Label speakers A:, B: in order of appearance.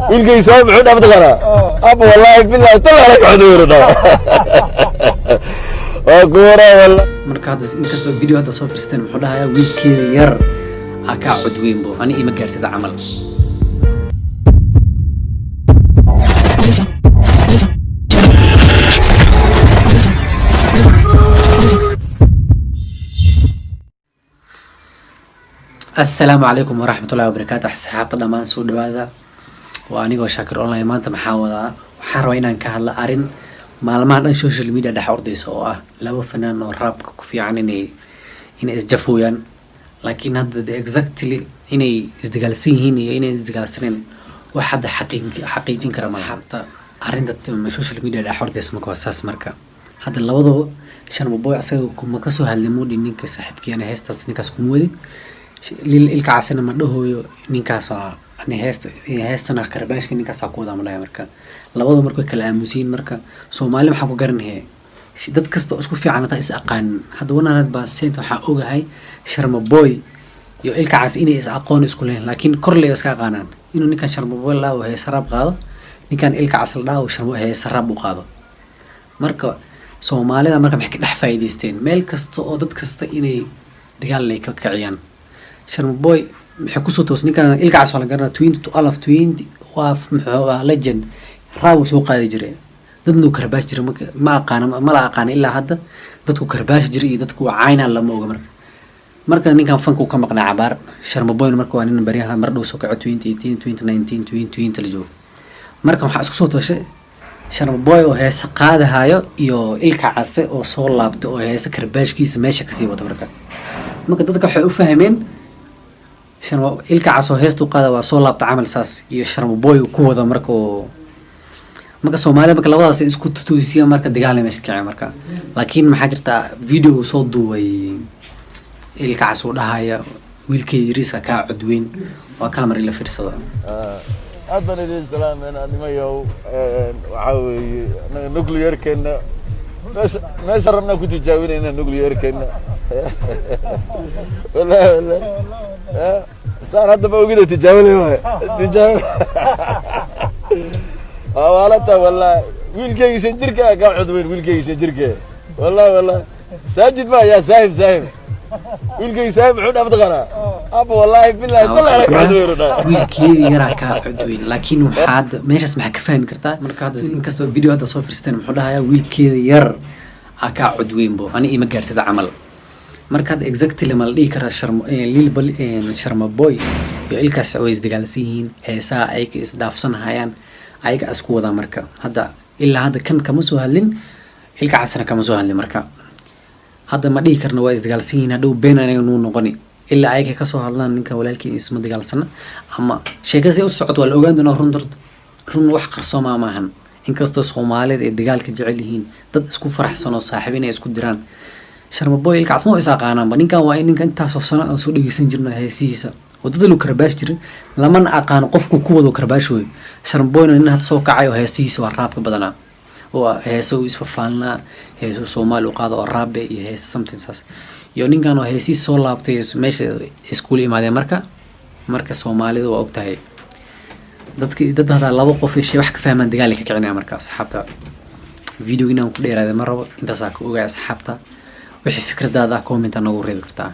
A: wiilkay soo muxuu dhaafta qara ab wallahi billahi talaala xudurna waa goora walla
B: marka hadda inkastoo video hadda soo firsteen wuxuu dhahayaa wiilkeeda yar aka cudweynbo ani ima gaartida camal السلام عليكم ورحمة الله وبركاته. أصحاب دمان سو دوادا وأني وشاكر أونلاين ما أنت محاولة وحروينا كهلا أرين معلومات عن السوشيال ميديا ده حوردي سوا لو فنان وراب كوفي عن إن إزجفويان لكن هذا exactly إني إزدجالسين هني إني إزدجالسين واحد حقيقي كرا أصحاب أرين ده السوشيال ميديا ده حوردي اسمه كواساس مركا هذا اللوضو عشان مبوي أصلا كم كسو هالمود إنك صاحب كي أنا هستس إنك أسكمودي ilka casina ma dhahoyo ninkaas ani heestana qarbaashka ninkaas ku wada malay marka labada markay kala aamusiin marka Soomaali waxa ku garanayay dad kasta isku fiican ta is aqaan hada wanaad ba seent waxa ogahay Sharma Boy iyo ilka cas inay is aqoon isku leen laakiin korley iska aqaanaan inuu ninkan Sharma Boy la oo heesarab qaado ninkan ilka cas la dhaw Sharma heesarab u qaado marka Soomaalida marka maxay ka dhax faa'iideysteen meel kasta oo dad kasta inay dagaal ay ka kiciyaan Sharma Boy maxay ku soo toosnay kan ilka cas wala garna 2020 waa maxaa legend raaw soo qaadi jiray dadnu karbaash jiray ma aqaan ilaa hadda dadku karbaash jiray iyo dadku caayna lama oga marka ninkan fanku ka maqnaa cabaar Sharma Boy marka waa nin bariyaha mar dhow soo kaco 2018 2019 2020 la joogo marka waxa isku soo tooshay Sharma Boy oo heesa qaadahayo iyo ilka cas oo soo laabtay oo heesa karbaashkiisa meesha ka sii wada marka dadka waxay u fahmeen Sharma ilka cas oo heestu qaada waa soo laabta camal saas iyo Sharma Boy ku wada marka Soomaaliya marka labadaas isku tutuusiya marka dagaal meesha ka ciyay marka laakiin maxaa jirta video soo duubay ilka cas oo dhahaya wiilkeeda yariisa ka cudweyn waa kala mar ila fiirsado
A: أبدا الإسلام أنا نميو وعاوي نوكليير كنا ما شرنا كنت جاوين إن نوكليير كنا ولا صار هذا بوجده تجاوله تجاول والله والله ويلكي يسجرك قاعد عدوين ويلكي يسجرك والله ساجد ما يا سايب ويلكي سايب عود أبد غنا أبو والله بالله طلع لك عدوين
B: ويلكي يراك عدوين لكن وحد ماش اسمح كفاهم كرتا مركا هذا إن كسر فيديو هذا صوفر ستين محولها يا ويلكي ير أكا عدوين بو أنا إيه مقارت هذا عمل marka exactly ma la dhigi kara Sharma Boy iyo ilkaas oo isdagaalsiin heesaa ay ka isdaafsanayaan ayaga isku wada marka hadda ilaa hadda kan kama soo hadlin ilka casana kama soo hadlin marka hadda ma dhigi karna waa isdagaalsiin hadhow been anaga noo noqoni ilaa ayaga ka soo hadlaan ninka walaalkii isma dagaalsana ama sheekada u socod wal ogaan doona run wax qarsooma maahan inkastoo Soomaalida ay dagaalka jecel yihiin dad isku faraxsan oo saaxiibina isku diraan Sharma Boy ilka cas ma is aqaanaan ba ninkan waa ninkan intaas oo sano aan soo dhageysan jirnay heesiisa oo dad lu karbaash jirin lama aqaan qofku ku wado karbaash way Sharma Boy nin had soo kacay oo heesiisa waa raabka badana oo heeso isfafaalna heeso Soomaali qaado oo raabe iyo hees something saas iyo ninkan oo heesiisa soo laabtay meesha iskuul imaadeen marka Soomaalida waa ogtahay dad hada laba qof ee wax ka fahmaan dagaalka ka kicinaya marka asxaabta video inaan ku dheeraado mar rabo intaas ka ogaay asxaabta wixii fikradaada comment noogu reebi kartaa